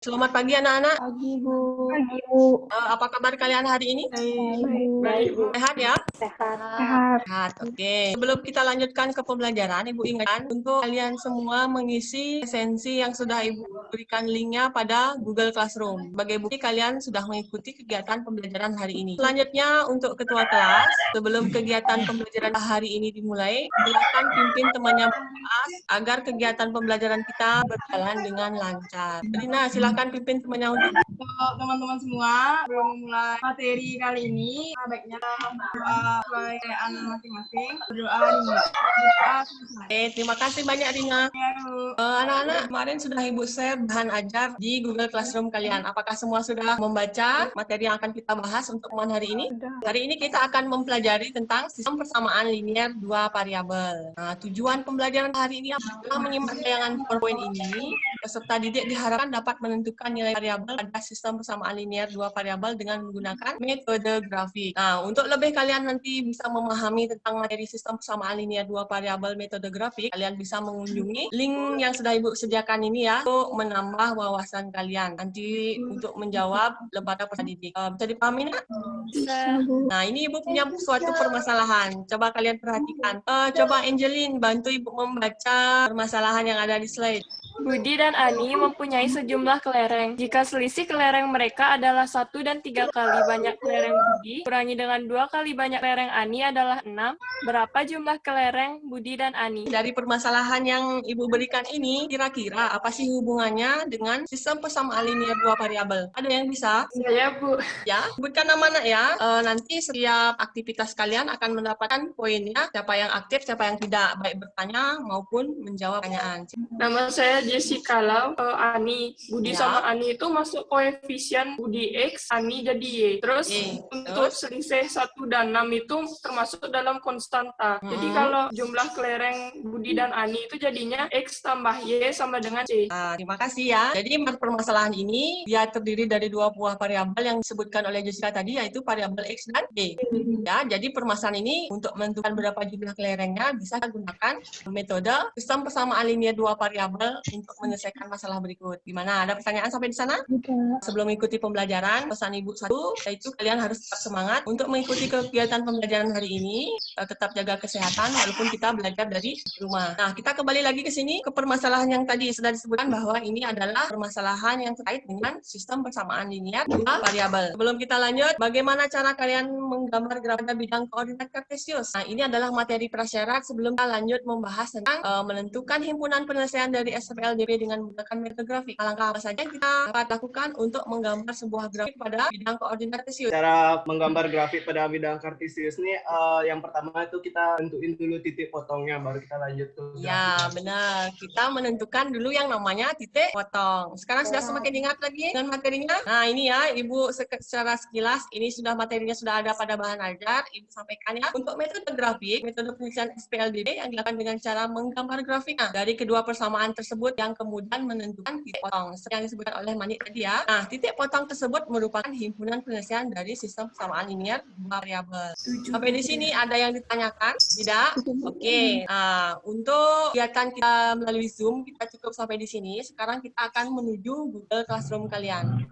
Selamat pagi anak-anak. Pagi, Bu. Pagi, Bu. Apa kabar kalian hari ini? Baik, Bu. Sehat ya? Sehat. Sehat, oke. Sebelum kita lanjutkan ke pembelajaran, Ibu ingatkan untuk kalian semua mengisi esensi yang sudah Ibu berikan linknya pada Google Classroom. Sebagai bukti kalian sudah mengikuti kegiatan pembelajaran hari ini. Selanjutnya untuk ketua kelas, sebelum kegiatan pembelajaran hari ini dimulai, silakan pimpin temannya kelas agar kegiatan pembelajaran kita berjalan dengan lancar. Rina, silakan pimpin temannya untuk Teman-teman semua, sebelum memulai materi kali ini, baiknya berdoa sesuai anak masing-masing. Berdoa dimulai. Berdoa selesai. Oke, terima kasih banyak Rina. Ya, Bu. Anak-anak, kemarin sudah Ibu share bahan ajar di Google Classroom kalian. Apakah semua sudah membaca materi yang akan kita bahas untuk teman hari ini? Hari ini kita akan mempelajari tentang sistem persamaan linear dua variabel. Nah, tujuan pembelajaran hari ini adalah menyimak tayangan PowerPoint ini. Peserta didik diharapkan dapat menentukan nilai variabel pada sistem persamaan linear dua variabel dengan menggunakan metode grafik. Nah, untuk lebih kalian nanti bisa memahami tentang materi sistem persamaan linear dua variabel metode grafik, kalian bisa mengunjungi link yang sudah Ibu sediakan ini ya, untuk menambah wawasan kalian nanti untuk menjawab lembaga peserta didik. Bisa dipahami nggak? Nah, ini Ibu punya suatu permasalahan. Coba kalian perhatikan. Coba Angeline bantu Ibu membaca permasalahan yang ada di slide. Budi dan Ani mempunyai sejumlah kelereng. Jika selisih kelereng mereka adalah 1 dan 3 kali banyak kelereng Budi, kurangi dengan 2 kali banyak kelereng Ani adalah 6. Berapa jumlah kelereng Budi dan Ani? Dari permasalahan yang Ibu berikan ini, kira-kira apa sih hubungannya dengan sistem persamaan linear dua variabel? Ada yang bisa? Ya, Bu. Ya, sebutkan nama anak ya. Nanti setiap aktivitas kalian akan mendapatkan poinnya, siapa yang aktif, siapa yang tidak, baik bertanya maupun menjawab pertanyaan. Nama saya Jessica Lau, Ani. Budi Ya. sama Ani itu masuk koefisien Budi X, Ani jadi Y. Terus untuk selisih 1 dan 6 itu termasuk dalam konstanta. Jadi kalau jumlah kelereng Budi dan Ani itu jadinya X tambah Y sama dengan C. Terima kasih ya. Jadi permasalahan ini dia terdiri dari dua buah variabel yang disebutkan oleh Jessica tadi, yaitu variabel X dan Y. Ya, jadi permasalahan ini untuk menentukan berapa jumlah kelerengnya bisa kita gunakan metode sistem persamaan linear dua variabel untuk menyelesaikan masalah berikut. Gimana? Ada pertanyaan sampai di sana? Sebelum mengikuti pembelajaran, pesan Ibu satu, yaitu kalian harus tetap semangat untuk mengikuti kegiatan pembelajaran hari ini, tetap jaga kesehatan walaupun kita belajar dari rumah. Nah, kita kembali lagi ke sini, ke permasalahan yang tadi sudah disebutkan bahwa ini adalah permasalahan yang terkait dengan sistem persamaan linear dua variabel. Sebelum kita lanjut, bagaimana cara kalian menggambar graf pada bidang koordinat kartesius? Nah, ini adalah materi prasyarat sebelum kita lanjut membahas tentang menentukan himpunan penyelesaian dari SPLDB dengan menggunakan metode grafik. Langkah apa saja kita dapat lakukan untuk menggambar sebuah grafik pada bidang koordinat kartesius? Cara menggambar grafik pada bidang kartesius ini yang pertama itu kita tentuin dulu titik potongnya, baru kita lanjut ke grafik. Ya, benar. Kita menentukan dulu yang namanya titik potong. Sekarang sudah semakin ingat lagi dengan materinya? Nah, ini ya, Ibu secara sekilas, ini sudah materinya sudah ada pada bahan ajar. Ibu sampaikan ya. Untuk metode grafik, metode penyelesaian SPLDB yang dilakukan dengan cara menggambar grafiknya dari kedua persamaan tersebut yang kemudian menentukan titik potong. Seperti yang disebutkan oleh Manik tadi ya. Nah, titik potong tersebut merupakan himpunan penyelesaian dari sistem persamaan linear dua variabel. Sampai di sini ada yang ditanyakan? Tidak? Oke. Nah, untuk kegiatan kita melalui Zoom, kita cukup sampai di sini. Sekarang kita akan menuju Google Classroom kalian.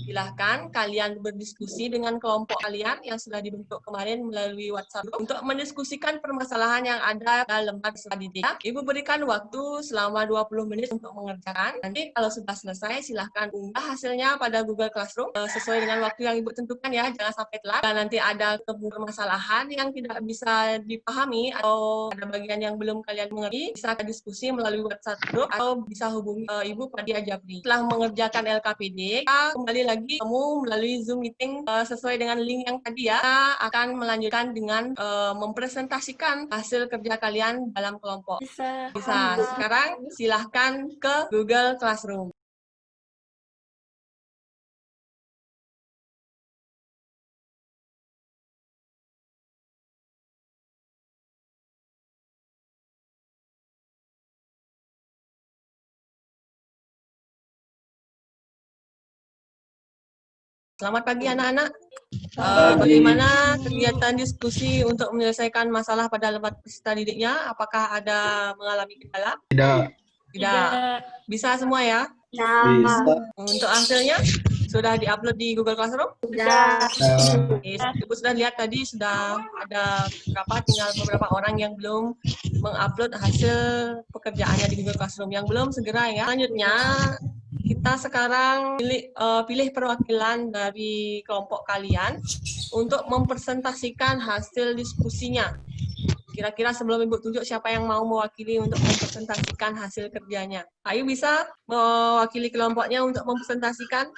Silahkan kalian berdiskusi dengan kelompok kalian yang sudah dibentuk kemarin melalui WhatsApp untuk mendiskusikan permasalahan yang ada dalam lembar peserta didik. Ibu berikan waktu selama 20 menit untuk mengerjakan. Nanti kalau sudah selesai, silahkan unggah hasilnya pada Google Classroom sesuai dengan waktu yang Ibu tentukan ya, jangan sampai telat. Dan nanti ada permasalahan yang tidak bisa dipahami atau ada bagian yang belum kalian mengerti, bisa diskusi melalui WhatsApp group atau bisa hubungi Ibu Padia Japri. Setelah mengerjakan LKPD, kita kembali lagi kamu melalui Zoom meeting sesuai dengan link yang tadi ya. Kita akan melanjutkan dengan mempresentasikan hasil kerja kalian dalam kelompok. Bisa. Sekarang silahkan ke Google Classroom. Selamat pagi anak-anak. Bagaimana kegiatan diskusi untuk menyelesaikan masalah pada lembar peserta didiknya? Apakah ada mengalami kendala? Tidak. Tidak. Bisa semua ya? Bisa. Untuk hasilnya sudah diupload di Google Classroom? Sudah. Oke, Ibu sudah lihat tadi sudah ada tinggal beberapa orang yang belum mengupload hasil pekerjaannya di Google Classroom. Yang belum segera ya. Selanjutnya kita sekarang pilih perwakilan dari kelompok kalian untuk mempresentasikan hasil diskusinya. Kira-kira sebelum Ibu tunjuk siapa yang mau mewakili untuk mempresentasikan hasil kerjanya. Ayu bisa mewakili kelompoknya untuk mempresentasikan?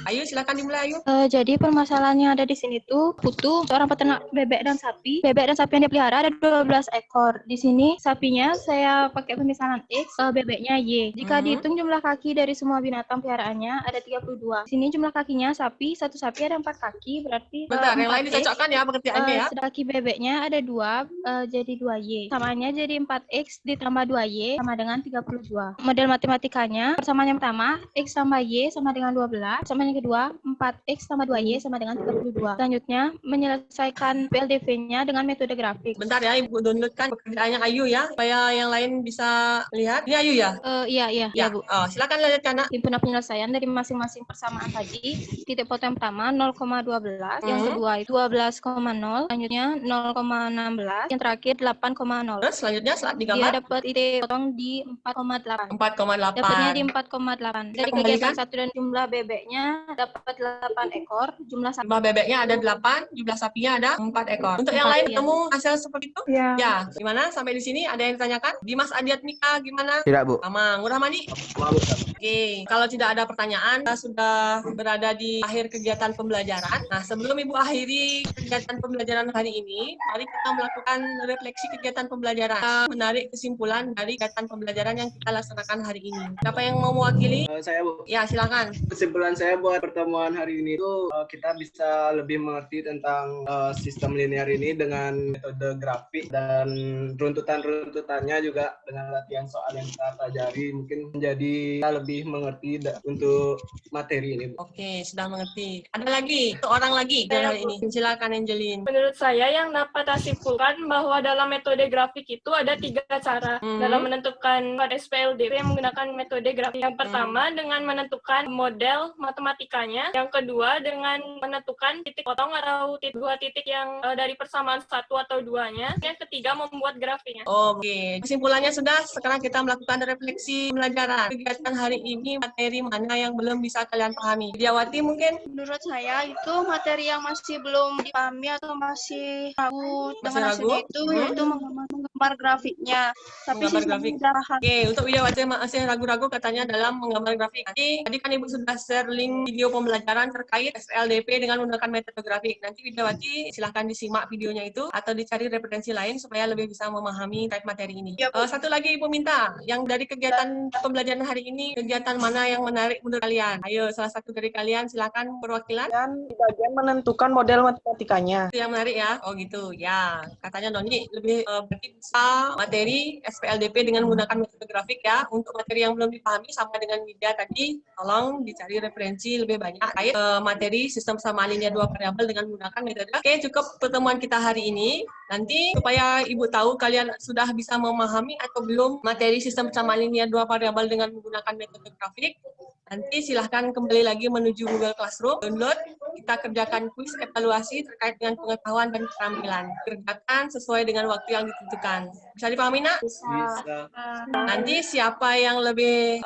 Ayu, silakan dimulai Ayu. Jadi permasalahan yang ada di sini tuh butuh seorang peternak bebek dan sapi. Bebek dan sapi yang dipelihara ada 12 ekor. Di sini sapinya saya pakai pemisahan X, bebeknya Y. Jika dihitung jumlah kaki dari semua binatang peliharaannya ada 32. Di sini jumlah kakinya satu sapi ada 4 kaki, berarti Bentar, yang lain dicocokkan ya pengertiannya ya. sedangkan kaki bebeknya ada 2, jadi 2Y. Samaannya jadi 4X ditambah 2Y sama dengan 32. Model matematikanya, persamaan yang pertama, X tambah Y sama dengan 12. Persamaan yang kedua, 4X tambah 2Y sama dengan 32. Selanjutnya, menyelesaikan PLDV-nya dengan metode grafik. Bentar ya, Ibu downloadkan pekerjaannya Ayu ya, supaya yang lain bisa lihat. Ini Ayu ya? Iya, Bu. Silakan lihatkan, Nak. Himpunan penyelesaian dari masing-masing persamaan tadi. Titik foto yang pertama 0,12, yang kedua 12,0, selanjutnya 0,16, yang terakhir 8,0. Terus selanjutnya saat Dia digambar dapat titik potong di 4,8. 4,8. Dapatnya di 4,8. Dari Kembalikan. kegiatan satu dan jumlah bebeknya dapat 8 ekor, jumlah sapi. Jumlah bebeknya ada 8, jumlah sapinya ada 4 ekor. Untuk yang lain ketemu hasil seperti itu? Ya. Ya, gimana? Sampai di sini ada yang ditanyakan? Dimas Adiatmika gimana? Tidak, Bu. Sama Ngurah Mani? Oke, kalau tidak ada pertanyaan, kita sudah berada di akhir kegiatan pembelajaran. Nah, sebelum Ibu akhiri kegiatan pembelajaran hari ini, mari kita melakukan refleksi kegiatan pembelajaran. Kita menarik kesimpulan dari kegiatan pembelajaran yang kita laksanakan hari ini. Siapa yang mau mewakili? Saya, Bu. Ya, silakan. Kesimpulan saya buat pertemuan hari ini itu kita bisa lebih mengerti tentang sistem linear ini dengan metode grafik dan runtutan-runtutannya juga dengan latihan soal yang kita pelajari mungkin menjadi kita lebih mengerti untuk materi ini. Oke, sudah mengerti. Ada lagi, seorang lagi dari hari ini. Silakan Angelin. Menurut saya yang dapat saya simpulkan bahwa dalam metode grafik itu ada 3 cara dalam menentukan SPLDP yang menggunakan metode grafik. Yang pertama dengan menentukan model matematikanya, yang kedua dengan menentukan titik potong atau dua titik yang dari persamaan satu atau duanya, yang ketiga membuat grafiknya. Oke, kesimpulannya sudah. Sekarang kita melakukan refleksi pembelajaran. Kegiatan hari ini materi mana yang belum bisa kalian pahami? Diawati mungkin? Menurut saya itu materi yang masih belum dipahami atau masih ragu dengan ragu? hasilnya itu yaitu menggambar grafiknya. Tapi Menggambar sisanya grafik. sudah paham. Oke, untuk Widiawati masih ragu-ragu katanya dalam menggambar grafik. Tadi kan Ibu sudah share link video pembelajaran terkait SLDP dengan menggunakan metode grafik. Nanti Widiawati silahkan disimak videonya itu atau dicari referensi lain supaya lebih bisa memahami terkait materi ini. Satu lagi Ibu minta, yang dari kegiatan pembelajaran hari ini, kegiatan mana yang menarik menurut kalian? Ayo, salah satu dari kalian silakan perwakilan. Dan di bagian menentukan model matematikanya. Itu yang menarik ya? Oh gitu, ya. Katanya Noni lebih berarti bisa materi SPLDP dengan menggunakan metode grafik ya. Untuk materi yang belum dipahami sama dengan Widya tadi, tolong dicari referensi lebih banyak terkait materi sistem sama linear 2 variabel dengan menggunakan metode. Oke, cukup pertemuan kita hari ini. Nanti supaya Ibu tahu kalian sudah bisa memahami atau belum materi sistem sama linear 2 variabel dengan menggunakan metode grafik. Nanti silahkan kembali lagi menuju Google Classroom, download, kita kerjakan kuis evaluasi terkait dengan pengetahuan dan keterampilan. Kerjakan sesuai dengan waktu yang ditentukan. Bisa dipahami, Nak? Bisa. Nanti siapa yang lebih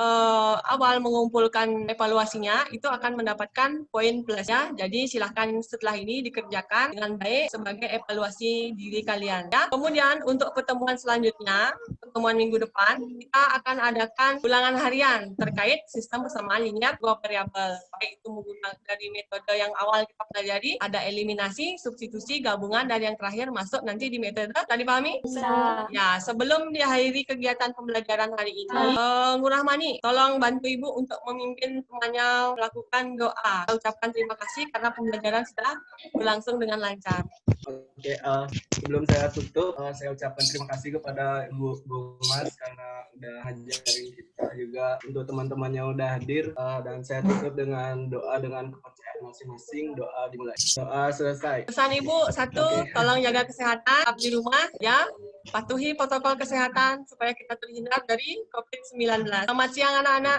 awal mengumpulkan evaluasinya, itu akan mendapatkan poin plus ya. Jadi silahkan setelah ini dikerjakan dengan baik sebagai evaluasi diri kalian. Ya. Kemudian untuk pertemuan selanjutnya, pertemuan minggu depan, kita akan adakan ulangan harian terkait sistem persamaan linear 2 variabel. Baik itu menggunakan dari metode yang awal kita pelajari, ada eliminasi, substitusi, gabungan, dan yang terakhir masuk nanti di metode. Tadi pahami? Bisa. Ya, sebelum diakhiri kegiatan pembelajaran hari ini, Ngurah Mani, tolong bantu Ibu untuk memimpin temannya melakukan doa. Saya ucapkan terima kasih karena pembelajaran sudah berlangsung dengan lancar. Oke, sebelum saya tutup, saya ucapkan terima kasih kepada Ibu Mas karena udah ngajarin kita juga, untuk teman-teman yang udah hadir, dan saya tutup dengan doa dengan kepercayaan masing-masing. Doa dimulai. Doa selesai. Pesan Ibu, satu, tolong jaga kesehatan, tetap di rumah, ya. Patuhi protokol kesehatan supaya kita terhindar dari COVID-19. Selamat siang anak-anak.